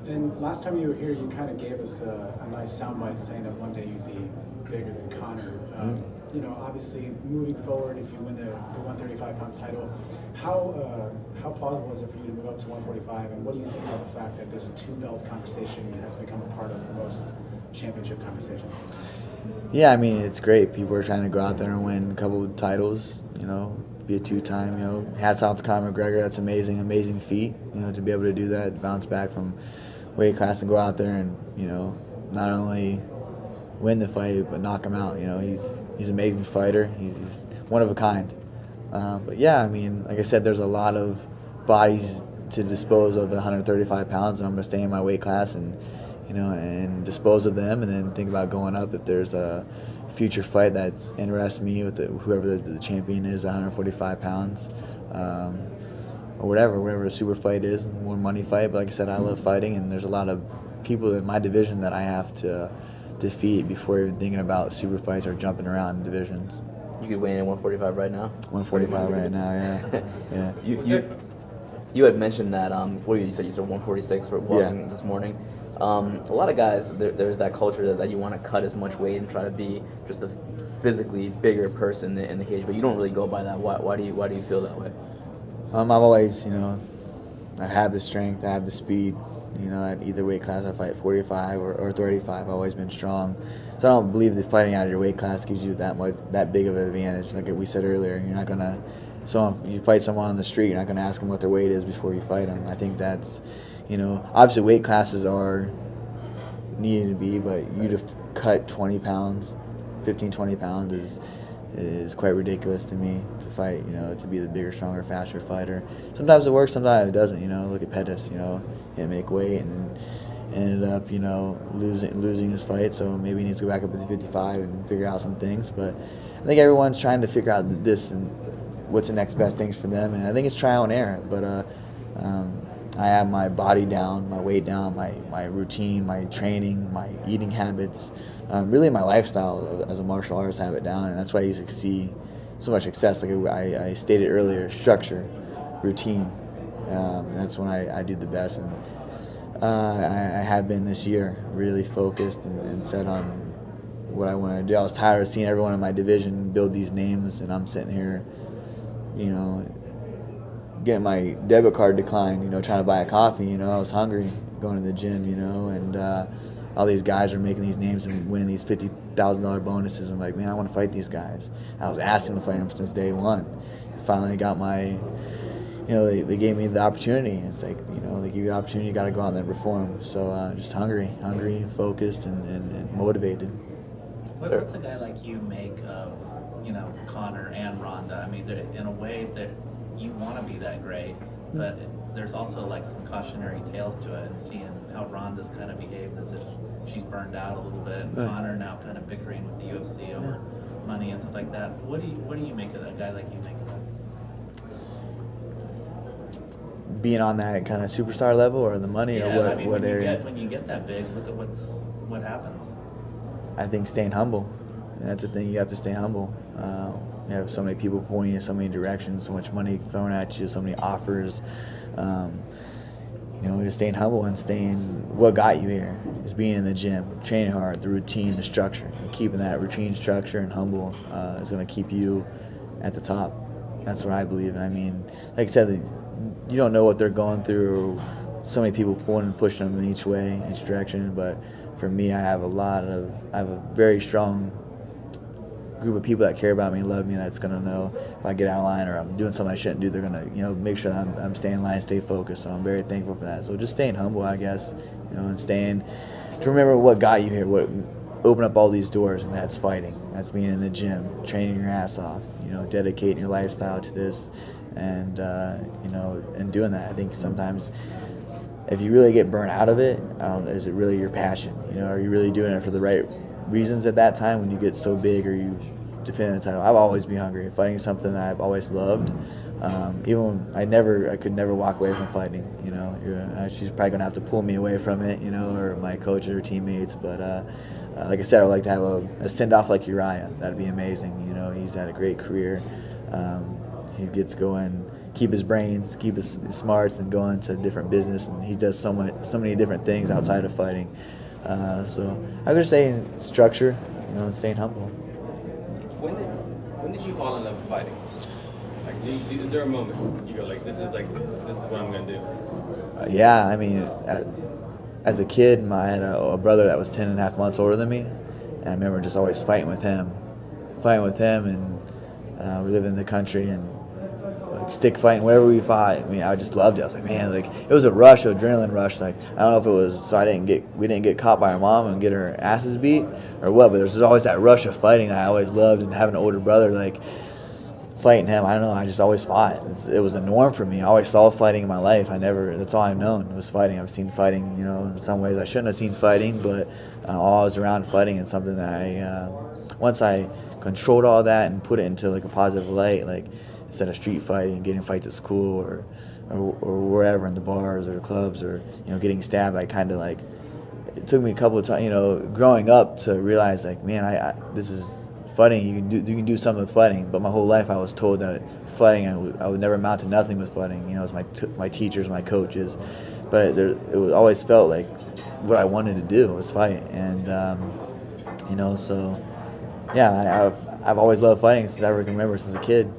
And last time you were here, you kind of gave us a nice soundbite saying that one day you'd be bigger than Conor. You know, obviously, moving forward, if you win the 135-pound title, how plausible is it for you to move up to 145? And what do you think about the fact that this two-belt conversation has become a part of most championship conversations? Yeah, I mean, it's great. People are trying to go out there and win a couple of titles, you know, be a two-time, you know. Hats off to Conor McGregor. That's amazing, amazing feat, you know, to be able to do that, bounce back from weight class and go out there and, you know, not only win the fight but knock him out. You know, he's an amazing fighter. He's one of a kind. But yeah, I mean, like I said, there's a lot of bodies to dispose of at 135 pounds, and I'm going to stay in my weight class and, you know, and dispose of them, and then think about going up if there's a future fight that's interests me with whoever the champion is, 145 pounds, or whatever the super fight is, more money fight. But like I said, I love fighting, and there's a lot of people in my division that I have to defeat before even thinking about super fights or jumping around in divisions. You could weigh in at 145 right now? 145 right now, yeah. Yeah. You had mentioned that, what you said 146 for walking this morning. A lot of guys, there's that culture that you want to cut as much weight and try to be just a physically bigger person in the cage, but you don't really go by that. Why do you feel that way? I've always, you know, I have the strength, I have the speed. You know, at either weight class I fight 45 or 35. I've always been strong. So I don't believe that fighting out of your weight class gives you that big of an advantage. Like we said earlier, you're not going to, so if you fight someone on the street, you're not going to ask them what their weight is before you fight them. I think that's, you know, obviously weight classes are needed to be, but you to cut 20 pounds, 15, 20 pounds is quite ridiculous to me to fight, you know, to be the bigger, stronger, faster fighter. Sometimes it works, sometimes it doesn't, you know. Look at Pettis, you know, he didn't make weight and ended up, you know, losing his fight, so maybe he needs to go back up to 55 and figure out some things. But I think everyone's trying to figure out this and what's the next best things for them, and I think it's trial and error. But I have my body down, my weight down, my routine, my training, my eating habits, really my lifestyle as a martial artist, have it down, and that's why you see so much success. Like I stated earlier, structure, routine. That's when I do the best, and I have been this year really focused and set on what I want to do. I was tired of seeing everyone in my division build these names, and I'm sitting here, you know, getting my debit card declined, you know, trying to buy a coffee. You know, I was hungry going to the gym, you know, and all these guys are making these names and winning these $50,000 bonuses. I'm like, man, I want to fight these guys. I was asking to fight them since day one. And finally got my, you know, they gave me the opportunity. It's like, you know, they give you the opportunity, you got to go out there and perform. So just hungry, focused, and motivated. What's a guy like you make of, you know, Conor and Ronda? I mean, in a way that you want to be that great, but there's also like some cautionary tales to it, and seeing how Ronda's kind of behaved as if she's burned out a little bit, and Conor now kind of bickering with the UFC over money and stuff like that. What do you make of that? A guy like you make of that? Being on that kind of superstar level, or the money, or what, I mean, what area? When you get that big, look at what happens. I think staying humble. And that's the thing, you have to stay humble. You have so many people pointing in so many directions, so much money thrown at you, so many offers. You know, just staying humble and staying, what got you here is being in the gym, training hard, the routine, the structure. And keeping that routine, structure, and humble is going to keep you at the top. That's what I believe. I mean, like I said, you don't know what they're going through. So many people pulling and pushing them in each way, each direction. But for me, I have a very strong group of people that care about me and love me, that's going to know if I get out of line or I'm doing something I shouldn't do, they're going to, you know, make sure I'm staying in line, stay focused. So I'm very thankful for that. So just staying humble, I guess, you know, and staying to remember what got you here, what opened up all these doors, and that's fighting. That's being in the gym, training your ass off, you know, dedicating your lifestyle to this, and you know, and doing that. I think sometimes if you really get burnt out of it, is it really your passion? You know, are you really doing it for the right reasons at that time when you get so big or you defend the title? I've always been hungry. Fighting is something that I've always loved. Even I could never walk away from fighting. You know, she's probably gonna have to pull me away from it. You know, or my coach or teammates. But like I said, I'd like to have a send off like Uriah. That'd be amazing. You know, he's had a great career. He gets keep his brains, keep his smarts, and go into different business. And he does so many different things outside of fighting. So I would say structure, staying humble. When did you fall in love with fighting? Like, is there a moment you go like, this is what I'm gonna do? Yeah, I mean, as a kid, I had a brother that was 10 and a half months older than me, and I remember just always fighting with him, and we lived in the country, and like stick fighting, wherever we fought. I mean, I just loved it. I was like, man, like it was a rush, an adrenaline rush. Like I don't know if it was so we didn't get caught by our mom and get our asses beat or what, but there's always that rush of fighting that I always loved, and having an older brother like fighting him, I don't know, I just always fought. It was a norm for me. I always saw fighting in my life. That's all I've known was fighting. I've seen fighting, in some ways I shouldn't have seen fighting, but always around fighting is something that once I controlled all that and put it into like a positive light, like instead of street fighting, getting fights at school or wherever in the bars or clubs or, getting stabbed, I kind of like, it took me a couple of times, growing up to realize like, man, this is fighting. You can do something with fighting. But my whole life I was told that fighting, I would never amount to nothing with fighting. It was my teachers, my coaches. But it was always felt like what I wanted to do was fight. And, so, yeah, I've always loved fighting since I can remember, since a kid.